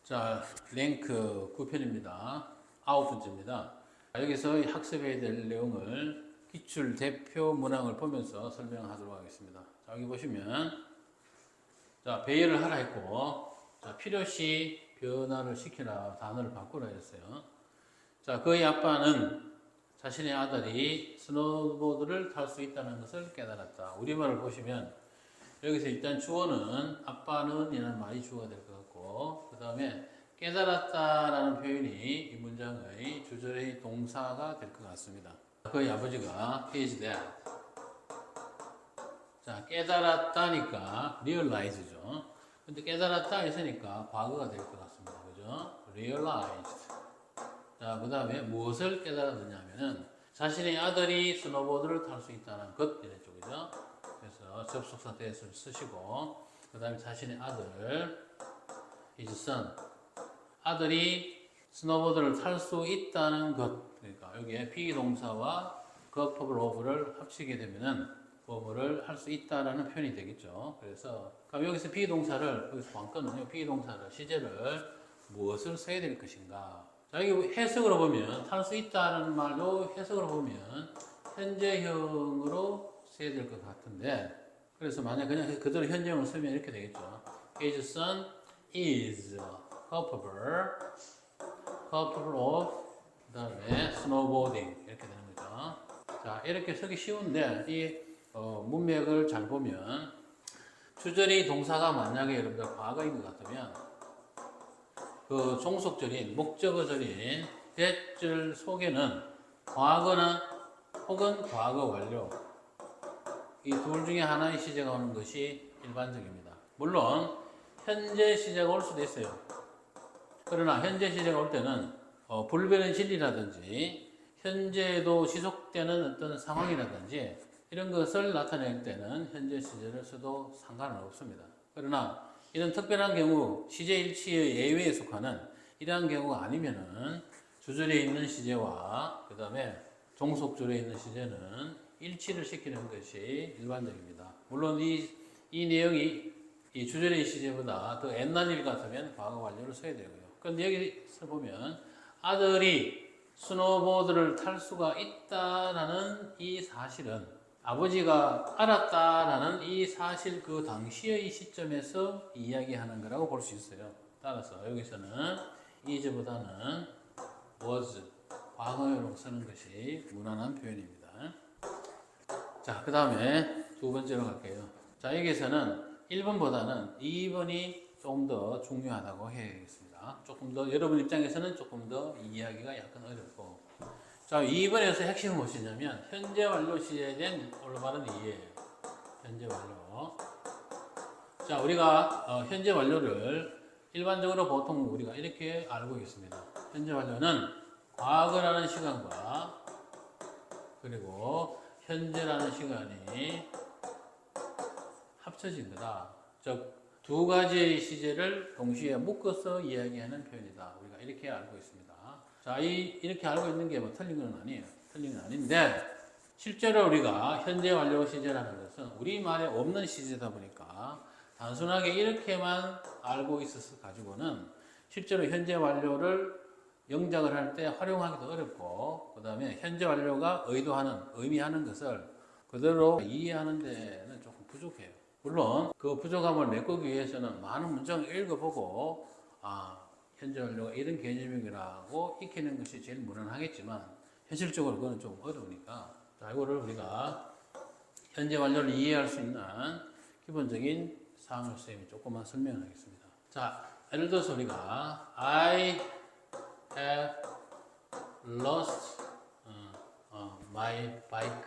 자, 랭크 9편입니다. 9번째입니다. 여기서 학습해야 될 내용을 기출 대표 문항을 보면서 설명하도록 하겠습니다. 자, 여기 보시면, 자, 배열을 하라 했고, 자, 필요시 변화를 시키라, 단어를 바꾸라 했어요. 자, 그의 아빠는 자신의 아들이 스노보드를 탈 수 있다는 것을 깨달았다. 우리말을 보시면, 여기서 일단 주어는 아빠는 이라는 말이 주어가 될 것 같고, 그 다음에 깨달았다라는 표현이 이 문장의 주절의 동사가 될 것 같습니다. 그의 아버지가 is that. 자, 깨달았다니까 realize죠. 근데 깨달았다 했으니까 과거가 될 것 같습니다. 그죠? realized. 자, 그 다음에 무엇을 깨달았느냐면은 자신의 아들이 스노보드를 탈 수 있다는 것 이런 쪽이죠. 그래서 접속사 대에서 쓰시고, 그 다음에 자신의 아들 his son. 아들이 스노보드를 탈 수 있다는 것. 그러니까 여기에 비동사와 capable of를 합치게 되면은 뭐뭐를 할 수 있다라는 표현이 되겠죠. 그래서 그럼 여기서 비동사를, 여기서 관건은요, 비동사를, 시제를 무엇을 써야 될 것인가. 자, 여기 해석으로 보면, 탈 수 있다는 말도 해석으로 보면 현재형으로 써야 될 것 같은데, 그래서 만약 그냥 그대로 현재형을 쓰면 이렇게 되겠죠. His son is capable of, 그 다음에 snowboarding 이렇게 되는 거죠. 자, 이렇게 쓰기 쉬운데 이 문맥을 잘 보면 주절이 동사가 만약에 여러분들 과거인 것 같으면 그 종속절인 목적어절인 대절 속에는 과거나 혹은 과거 완료 이 둘 중에 하나의 시제가 오는 것이 일반적입니다. 물론 현재 시제가 올 수도 있어요. 그러나 현재 시제가 올 때는 불변의 진리라든지 현재에도 지속되는 어떤 상황이라든지 이런 것을 나타낼 때는 현재 시제를 써도 상관은 없습니다. 그러나 이런 특별한 경우 시제 일치의 예외에 속하는 이러한 경우가 아니면은 주절에 있는 시제와 그 다음에 종속절에 있는 시제는 일치를 시키는 것이 일반적입니다. 물론 이 내용이 이 주절의 시제보다 더 옛날 일 같으면 과거 완료를 써야 되고요. 그런데 여기서 보면 아들이 스노보드를 탈 수가 있다라는 이 사실은 아버지가 알았다라는 이 사실 그 당시의 시점에서 이야기하는 거라고 볼 수 있어요. 따라서 여기서는 is보다는 was, 과거형으로 쓰는 것이 무난한 표현입니다. 자, 그 다음에 두 번째로 갈게요. 자, 여기서는 1번보다는 2번이 좀 더 중요하다고 해야겠습니다. 조금 더, 여러분 입장에서는 조금 더 이해하기가 약간 어렵고. 자, 2번에서 핵심은 무엇이냐면, 현재 완료 시제에 대한 올바른 이해예요. 현재 완료. 자, 우리가, 현재 완료를 일반적으로 보통 우리가 이렇게 알고 있습니다. 현재 완료는 과거라는 시간과 그리고 현재라는 시간이 합쳐진 거다. 즉, 두 가지의 시제를 동시에 묶어서 이야기하는 표현이다. 우리가 이렇게 알고 있습니다. 자, 이렇게 알고 있는 게 뭐 틀린 건 아니에요. 틀린 건 아닌데, 실제로 우리가 현재 완료 시제라는 것은 우리말에 없는 시제다 보니까 단순하게 이렇게만 알고 있어서 가지고는 실제로 현재 완료를 영작을 할 때 활용하기도 어렵고, 그 다음에 현재 완료가 의미하는 것을 그대로 이해하는 데는 조금 부족해요. 물론 그 부족함을 메꾸기 위해서는 많은 문장을 읽어보고 현재 완료가 이런 개념이라고 익히는 것이 제일 무난하겠지만 현실적으로 그건 좀 어려우니까 자, 이거를 우리가 현재 완료를 이해할 수 있는 기본적인 사항을 쌤이 조금만 설명을 하겠습니다. 자, 예를 들어서 우리가 I have lost my bike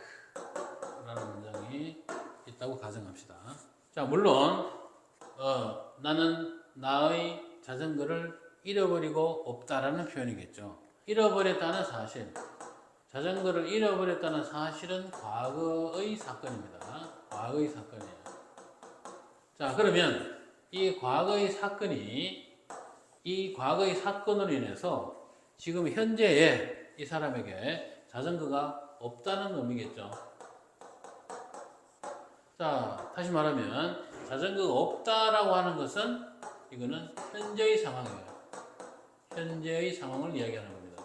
라는 문장이 있다고 가정합시다. 자, 물론 나는 나의 자전거를 잃어버리고 없다라는 표현이겠죠. 잃어버렸다는 사실, 자전거를 잃어버렸다는 사실은 과거의 사건입니다. 과거의 사건이에요. 자, 그러면 이 과거의 사건으로 인해서 지금 현재의 이 사람에게 자전거가 없다는 의미겠죠. 자, 다시 말하면 자전거가 없다라고 하는 것은 이거는 현재의 상황이에요. 현재의 상황을 이야기하는 겁니다.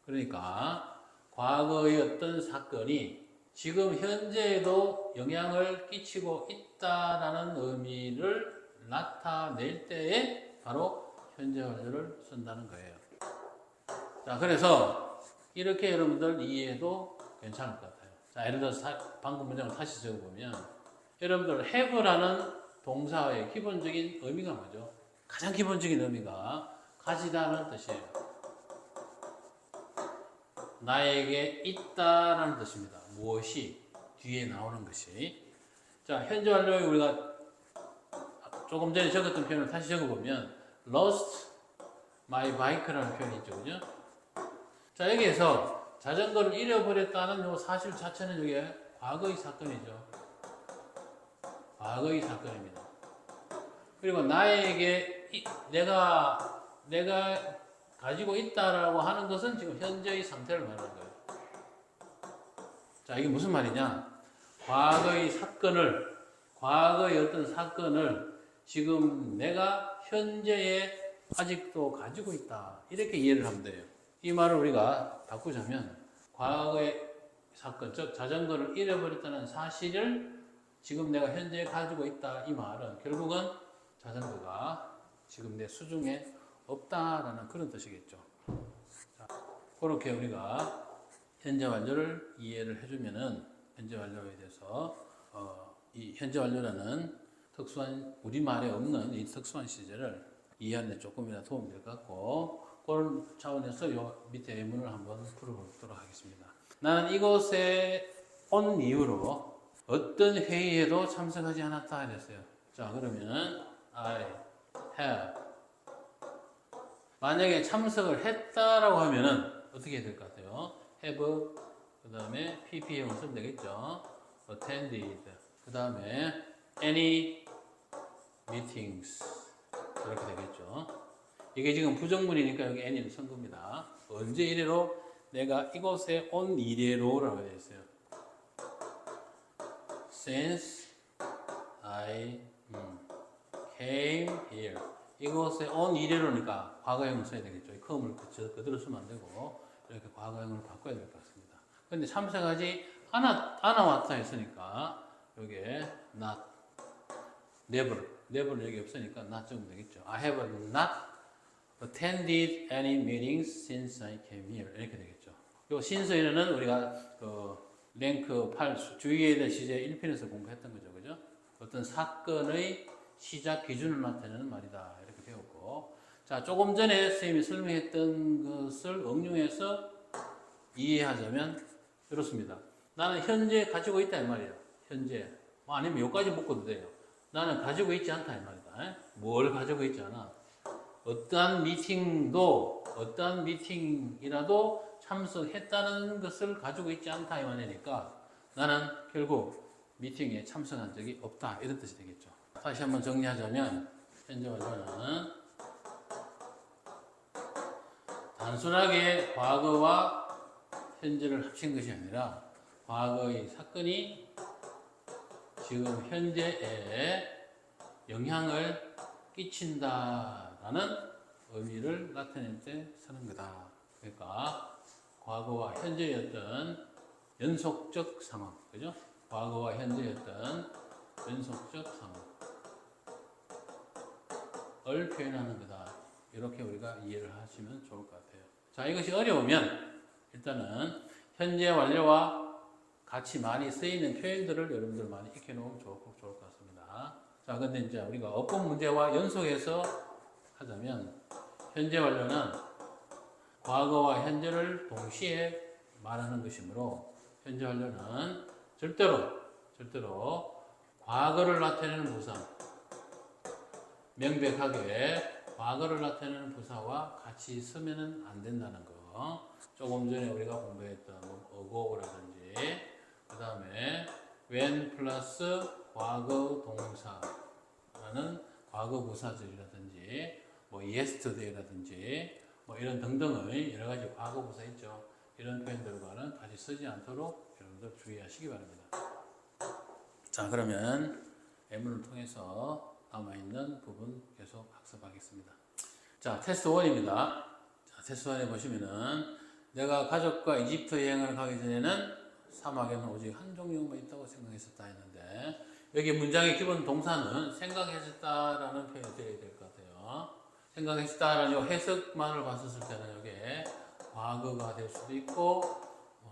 그러니까 과거의 어떤 사건이 지금 현재에도 영향을 끼치고 있다라는 의미를 나타낼 때에 바로 현재 완료를 쓴다는 거예요. 자, 그래서 이렇게 여러분들 이해해도 괜찮을 것 같아요. 자, 예를 들어서 방금 문장을 다시 적어보면 여러분들 have라는 동사의 기본적인 의미가 뭐죠? 가장 기본적인 의미가 가지다는 뜻이에요. 나에게 있다라는 뜻입니다. 무엇이 뒤에 나오는 것이. 자, 현재 완료에 우리가 조금 전에 적었던 표현을 다시 적어보면 lost my bike라는 표현이 있죠, 그죠? 자, 여기에서 자전거를 잃어버렸다는 요 사실 자체는 이게 과거의 사건이죠. 과거의 사건입니다. 그리고 나에게 내가 가지고 있다라고 하는 것은 지금 현재의 상태를 말하는 거예요. 자, 이게 무슨 말이냐? 과거의 어떤 사건을 지금 내가 현재에 아직도 가지고 있다. 이렇게 이해를 하면 돼요. 이 말을 우리가 바꾸자면 과거의 사건, 즉 자전거를 잃어버렸다는 사실을 지금 내가 현재에 가지고 있다. 이 말은 결국은 자전거가 지금 내 수중에 없다라는 그런 뜻이겠죠. 자, 그렇게 우리가 현재 완료를 이해를 해주면은 현재 완료에 대해서 이 현재 완료라는 특수한 우리말에 없는 이 특수한 시제를 이해하는 데 조금이나 도움이 될 것 같고 그런 차원에서 요 밑에 예문을 한번 풀어보도록 하겠습니다. 나는 이곳에 온 이후로 어떤 회의에도 참석하지 않았다 이랬어요. 자, 그러면 I have 만약에 참석을 했다라고 하면은 어떻게 해야 될 것 같아요? have 그 다음에 pp형을 쓰면 되겠죠. attended 그 다음에 any meetings 이렇게 되겠죠. 이게 지금 부정문이니까 여기 any를 쓴 겁니다. 언제 이래로? 내가 이곳에 온 이래로라고 되어 있어요. Since I came here. 이곳에 온 이래로니까 과거형을 써야 되겠죠. 이 com을 그대로 쓰면 안 되고 이렇게 과거형을 바꿔야 될 것 같습니다. 근데 참석하지 않아왔다 했으니까 여기에 not, never는 여기 없으니까 not 적으면 되겠죠. I have not attended any meetings since I came here. 이렇게 되겠죠. 요 since는 우리가 랭크 8 주의해야 될 시제 1편에서 공부했던 거죠. 그죠? 어떤 사건의 시작 기준을 나타내는 말이다. 이렇게 배웠고. 자, 조금 전에 선생님이 설명했던 것을 응용해서 이해하자면 이렇습니다. 나는 현재 가지고 있다 이 말이에요. 현재. 아니면 여기까지 묶어도 돼요. 나는 가지고 있지 않다 이 말이다. 뭘 가지고 있지 않아? 어떠한 미팅이라도 참석했다는 것을 가지고 있지 않다 이 말이니까 나는 결국 미팅에 참석한 적이 없다 이런 뜻이 되겠죠. 다시 한번 정리하자면 현재 완료는 단순하게 과거와 현재를 합친 것이 아니라 과거의 사건이 지금 현재에 영향을 끼친다라는 의미를 나타낼 때 쓰는 거다. 그러니까 과거와 현재의 어떤 연속적 상황, 그죠? 과거와 현재의 어떤 연속적 상황을 표현하는 거다. 이렇게 우리가 이해를 하시면 좋을 것 같아요. 자, 이것이 어려우면 일단은 현재 완료와 같이 많이 쓰이는 표현들을 여러분들 많이 익혀놓으면 좋을 것 같습니다. 자, 근데 이제 우리가 어법 문제와 연속해서 하자면 현재 완료는 과거와 현재를 동시에 말하는 것이므로 현재 완료는 절대로 과거를 나타내는 부사, 명백하게 과거를 나타내는 부사와 같이 쓰면 안 된다는 거. 조금 전에 우리가 공부했던 어고라든지 그 다음에 when 플러스 과거 동사라는 과거 부사절이라든지 yesterday라든지 이런 등등의 여러 가지 과거 부사 있죠. 이런 표현들과는 같이 쓰지 않도록 여러분들 주의하시기 바랍니다. 자, 그러면 예문을 통해서 남아있는 부분 계속 학습하겠습니다. 자, 테스트 1입니다. 자, 테스트 1에 보시면은 내가 가족과 이집트 여행을 가기 전에는 사막에는 오직 한 종류만 있다고 생각했었다 했는데 여기 문장의 기본 동사는 생각했었다라는 표현을 드려야 될 것 같아요. 생각했었다라는 요 해석만을 봤었을 때는 이게 과거가 될 수도 있고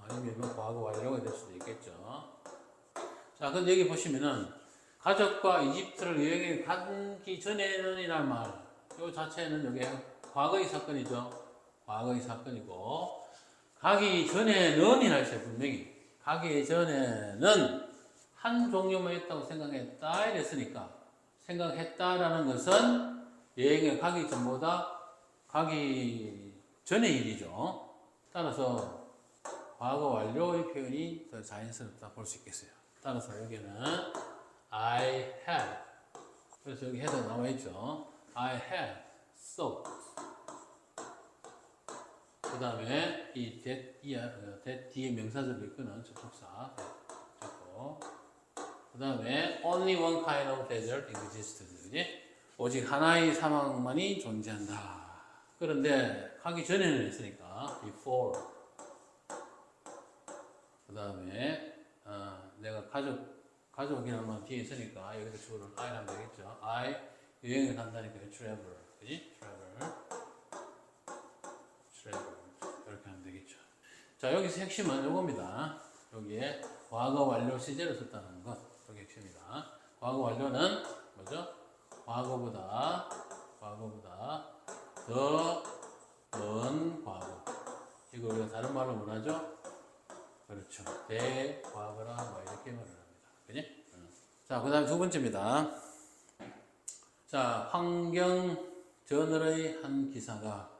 아니면 과거 완료가 될 수도 있겠죠. 자, 근데 여기 보시면은 가족과 이집트를 여행에 가기 전에는 이란 말, 요 자체는 여기 과거의 사건이죠. 과거의 사건이고 가기 전에는 이라 했어요. 분명히 가기 전에는 한 종류만 있다고 생각했다 이랬으니까 생각했다라는 것은 여행에 가기 전보다 가기 전의 일이죠. 따라서 과거 완료의 표현이 더 자연스럽다 볼 수 있겠어요. 따라서 여기는 I had, 그래서 여기 head 나와 있죠. I had thought. 그 다음에 이 that 뒤에 명사절을 이끄는 접속사 됐고, 그 다음에 only one kind of desert existed. 그지? 오직 하나의 사막만이 존재한다. 그런데 가기 전에는 했으니까 before. 그 다음에 내가 가족이라는 말 뒤에 있으니까 여기서 주어를 I를 하면 되겠죠. I 여행을 간다니까 travel. 그지? travel. 이렇게 하면 되겠죠. 자, 여기서 핵심은 요겁니다. 여기에 과거 완료 시제를 썼다는 것. 여기 핵심이다. 과거 완료는 뭐죠? 과거보다 더 먼 과거. 이거 우리가 다른 말로 뭐라죠? 그렇죠. 대과거라 뭐 이렇게 말을 합니다. 그지? 자, 그 다음 두 번째입니다. 자, 환경저널의 한 기사가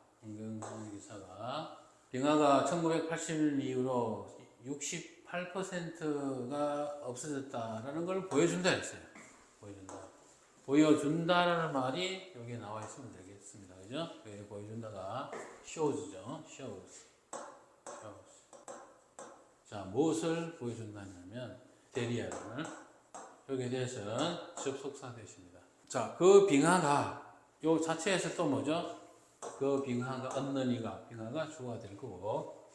빙하가 1980년 이후로 68%가 없어졌다라는 걸 보여준다 했어요. 보여준다라는 말이 여기에 나와 있으면 되겠습니다. 그죠? 여기 보여준다가 shows죠. shows. 자, 무엇을 보여준다냐면 대리아를 여기에 대해서는 접속사 대신입니다. 자, 그 빙하가 요 자체에서 또 뭐죠? 그 빙하가 빙하가 주어가 될 거고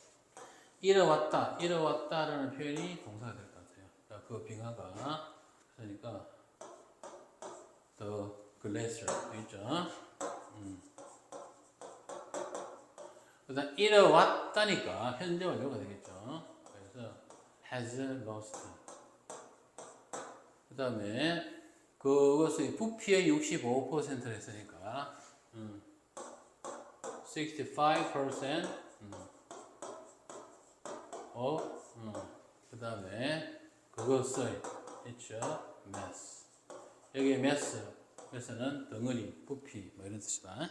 이뤄왔다라는 표현이 동사가 될 것 같아요. 자, 그 빙하가 그러니까 the glacier 있죠. 그다음 이뤄왔다니까 현재 완료가 되겠죠. 그래서 has lost. 그 다음에 그것의 부피의 65%를 했으니까 65% 그 다음에 그것의 있죠. mass. 여기 mass는 덩어리, 부피 뭐 이런 뜻이다.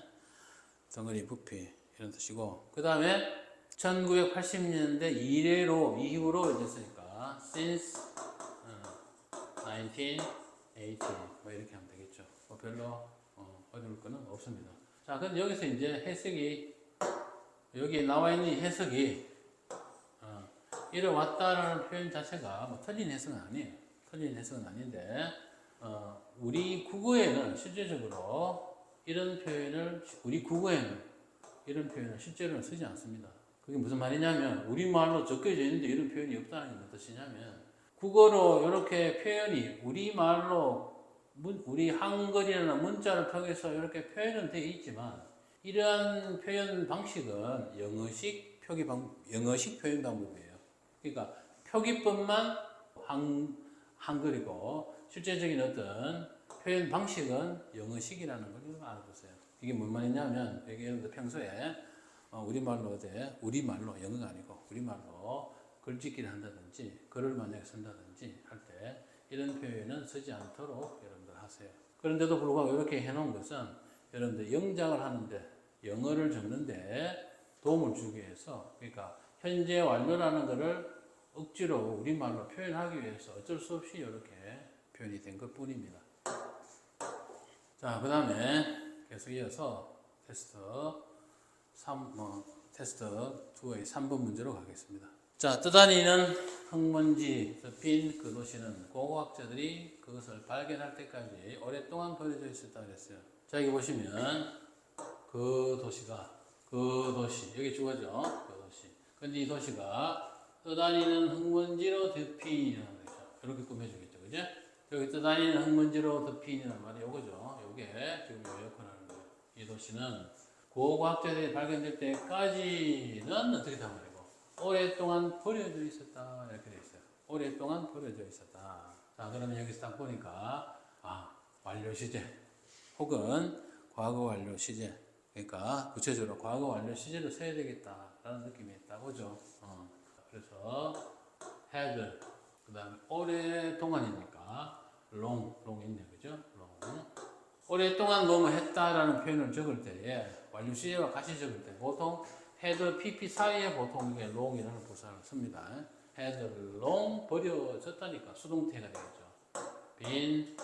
덩어리, 부피 이런 뜻이고 그 다음에 1980년대 이후로 됐으니까 since 1980 뭐 이렇게 하면 되겠죠. 뭐 별로 어려울 거는 없습니다. 자, 근데 여기서 이제 해석이 여기 나와 있는 해석이 이뤄왔다라는 표현 자체가 뭐 틀린 해석은 아니에요. 틀린 해석은 아닌데 우리 국어에는 실제적으로 우리 국어에는 이런 표현을 실제로는 쓰지 않습니다. 그게 무슨 말이냐면 우리말로 적혀져 있는데 이런 표현이 없다는 게 무슨 뜻이냐면 국어로 이렇게 표현이 우리말로 우리 한글이나 문자를 통해서 이렇게 표현은 되어 있지만 이러한 표현 방식은 영어식 표현 방법이에요. 그러니까 표기법만 한글이고 실제적인 어떤 표현 방식은 영어식이라는 걸 알아두세요. 이게 뭔 말이냐면 예를 들어 평소에 우리말로 영어가 아니고 우리말로 글짓기를 한다든지 글을 만약에 쓴다든지 할 때 이런 표현은 쓰지 않도록 여러분들 하세요. 그런데도 불구하고 이렇게 해놓은 것은 여러분들 영작을 하는데 영어를 적는데 도움을 주기 위해서 그러니까 현재 완료라는 것을 억지로 우리말로 표현하기 위해서 어쩔 수 없이 이렇게 표현이 된 것 뿐입니다. 자, 그 다음에 계속 이어서 테스트 2의 3번 문제로 가겠습니다. 자, 떠다니는 흙먼지, 빈 그 도시는 고고학자들이 그것을 발견할 때까지 오랫동안 버려져 있었다고 했어요. 자, 여기 보시면 그 도시가 그 도시 여기 주어죠. 그 도시. 근데 이 도시가 떠다니는 흙먼지로 덮인이라는 거죠. 이렇게 꾸며주겠죠, 그죠? 여기 떠다니는 흙먼지로 덮인이라는 말이 요거죠. 요게 지금 요 역할하는 거예요. 이 도시는 고고학자들이 발견될 때까지는 어떻게 단 말이고 오랫동안 버려져 있었다 이렇게 돼 있어요. 오랫동안 버려져 있었다. 자, 그러면 여기서 딱 보니까 완료 시제 혹은 과거 완료 시제. 그러니까 구체적으로 과거 완료 시제를 써야 되겠다라는 느낌이 있다, 그죠? 그래서 had 그 다음에 오랫동안이니까 long 있네, 그죠? long 오랫동안 뭐뭐 했다라는 표현을 적을 때에 완료 시제와 같이 적을 때 보통 had pp 사이에 보통 이게 long이라는 부사를 씁니다. had long 버려졌다니까 수동태가 되겠죠. been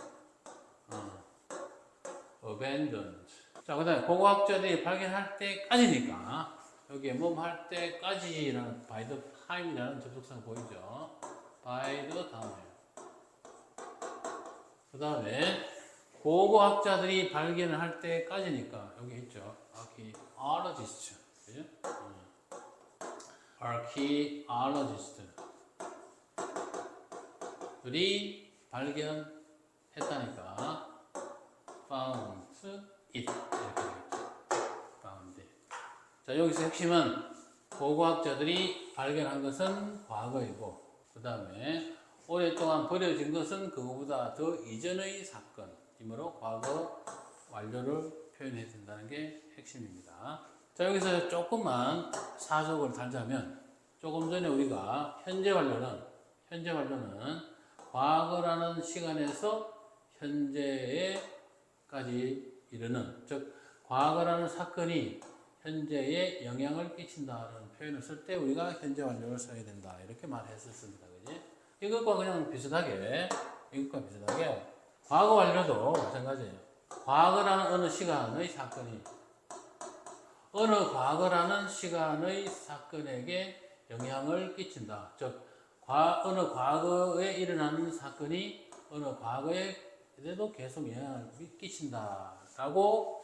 abandoned. 자, 그 다음에 고고학자들이 발견할 때까지니까 여기에 뭐 할 때까지라는 by the time이라는 접속사가 보이죠. by the time. 그 다음에 고고학자들이 발견을 할 때까지니까 여기 있죠. archaeologist. 그죠? archaeologist들이 발견했다니까 found it 이렇게 되겠죠. found it. 자, 여기서 핵심은 고고학자들이 발견한 것은 과거이고 그 다음에 오랫동안 버려진 것은 그거보다 더 이전의 사건이므로 과거 완료를 표현해야 된다는 게 핵심입니다. 자, 여기서 조금만 사족을 달자면 조금 전에 우리가 현재 완료는 과거라는 시간에서 현재에까지 이르는, 즉 과거라는 사건이 현재에 영향을 끼친다는 표현을 쓸 때 우리가 현재 완료를 써야 된다 이렇게 말했었습니다. 그지? 이것과 그냥 비슷하게 과거 완료도 마찬가지예요. 과거라는 어느 시간의 사건이 어느 과거라는 시간의 사건에게 영향을 끼친다. 즉 어느 과거에 일어나는 사건이 어느 과거에도 계속 영향을 끼친다라고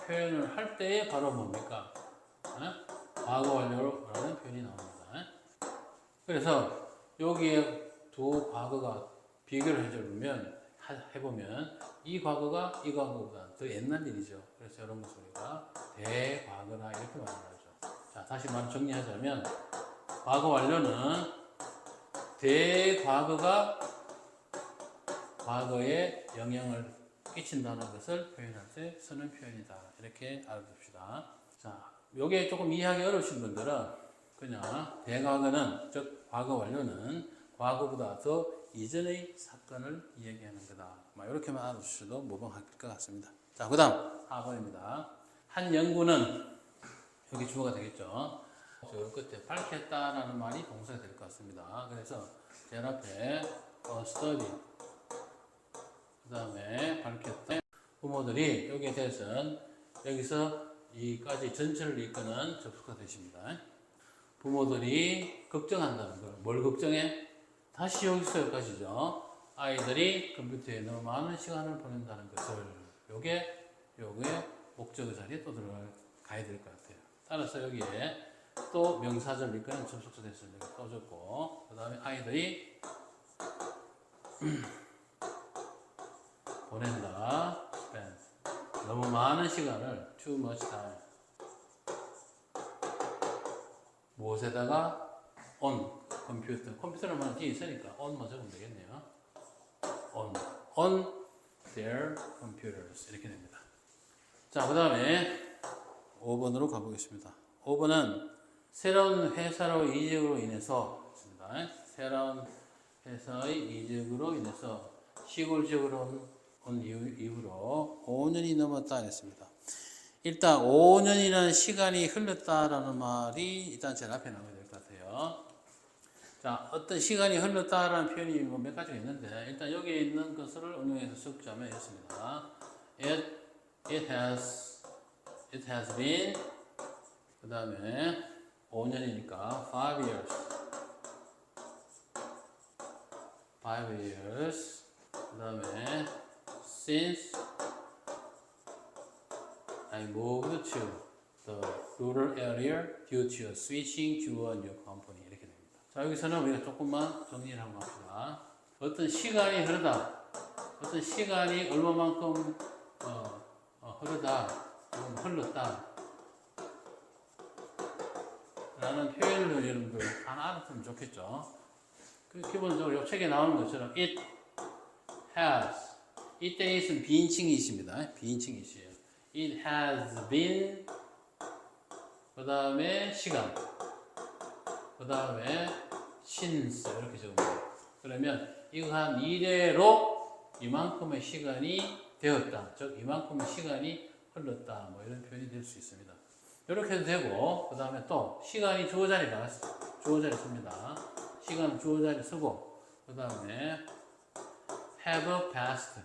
표현을 할 때에 바로 뭡니까? 과거 완료라는 표현이 나옵니다. 그래서 여기에 두 과거가 비교를 해보면 이 과거가 이 과거보다 더 옛날 일이죠. 그래서 이런 것을 우리가 대과거라 이렇게 말을 하죠. 자, 다시 말 정리하자면 과거 완료는 대과거가 과거에 영향을 끼친다는 것을 표현할 때 쓰는 표현이다. 이렇게 알아둡시다. 자, 요게 조금 이해하기 어려우신 분들은 그냥 대과거는, 즉 과거 완료는 과거보다 더 이전의 사건을 이야기하는 거다. 이렇게만 알아두셔도 무방할 것 같습니다. 자, 그 다음 4번입니다. 한 연구는 여기 주어가 되겠죠. 저 끝에 밝혔다라는 말이 동사가 될 것 같습니다. 그래서 제일 앞에 study 그 다음에 밝혔다. 부모들이 여기에 대해서는 여기서 이까지 전체를 이끄는 접속사 되십니다. 부모들이 걱정한다는 걸. 뭘 걱정해? 다시 여기서까지죠. 아이들이 컴퓨터에 너무 많은 시간을 보낸다는 것을 요게 목적어 자리에 또 들어가야 될 것 같아요. 따라서 여기에 또 명사절 이끄는 접속사 됐을 때 또 적고 그 다음에 아이들이 보낸다. spend. 너무 많은 시간을 too much time. 무엇에다가 on 컴퓨터는 뒤에 있으니까 on만 적으면 되겠네요. on their computers 이렇게 됩니다. 자, 그 다음에 5번으로 가보겠습니다. 5번은 새로운 회사로 이직으로 인해서 새로운 회사의 이직으로 인해서 시골 지역으로 온 이후로 5년이 넘었다 했습니다. 일단 5년이라는 시간이 흘렀다라는 말이 일단 제일 앞에 나와야 될 것 같아요. 자, 어떤 시간이 흘렀다라는 표현이 몇 가지가 있는데 일단 여기에 있는 것을 응용해서 적자면 했습니다. It has been 그 다음에 5년이니까 5 years 그 다음에 since I moved to the rural area due to switching to a new company. 이렇게 됩니다. 자, 여기서는 우리가 조금만 정리를 한번 합시다. 어떤 시간이 흐르다. 어떤 시간이 얼마만큼 흐르다, 혹은 흘렀다. 라는 표현을 여러분들 하나 알았으면 좋겠죠. 그 기본적으로 이 책에 나오는 것처럼 it has, 이때 it은 비인칭 it입니다. 비인칭 it이에요. It has been, 그 다음에 시간, 그 다음에 since 이렇게 적으면 그러면 이거 한 이래로 이만큼의 시간이 되었다. 즉 이만큼의 시간이 흘렀다. 뭐 이런 표현이 될 수 있습니다. 이렇게 해도 되고 그 다음에 또 시간이 주어 자리 나갔어. 주어 자리 씁니다. 시간 주어 자리 쓰고 그 다음에 have passed.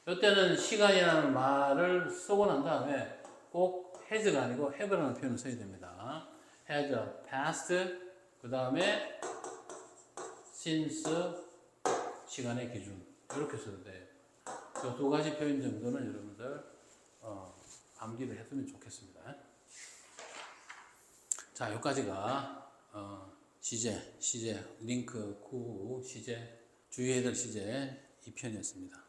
이때는 시간이라는 말을 쓰고 난 다음에 꼭 has가 아니고 have라는 표현을 써야 됩니다. has passed 그 다음에 since 시간의 기준 이렇게 써도 돼요. 이 두 가지 표현 정도는 여러분들 암기를 했으면 좋겠습니다. 자, 여기까지가 시제 링크 구 시제 주의해야 될 시제 2편이었습니다.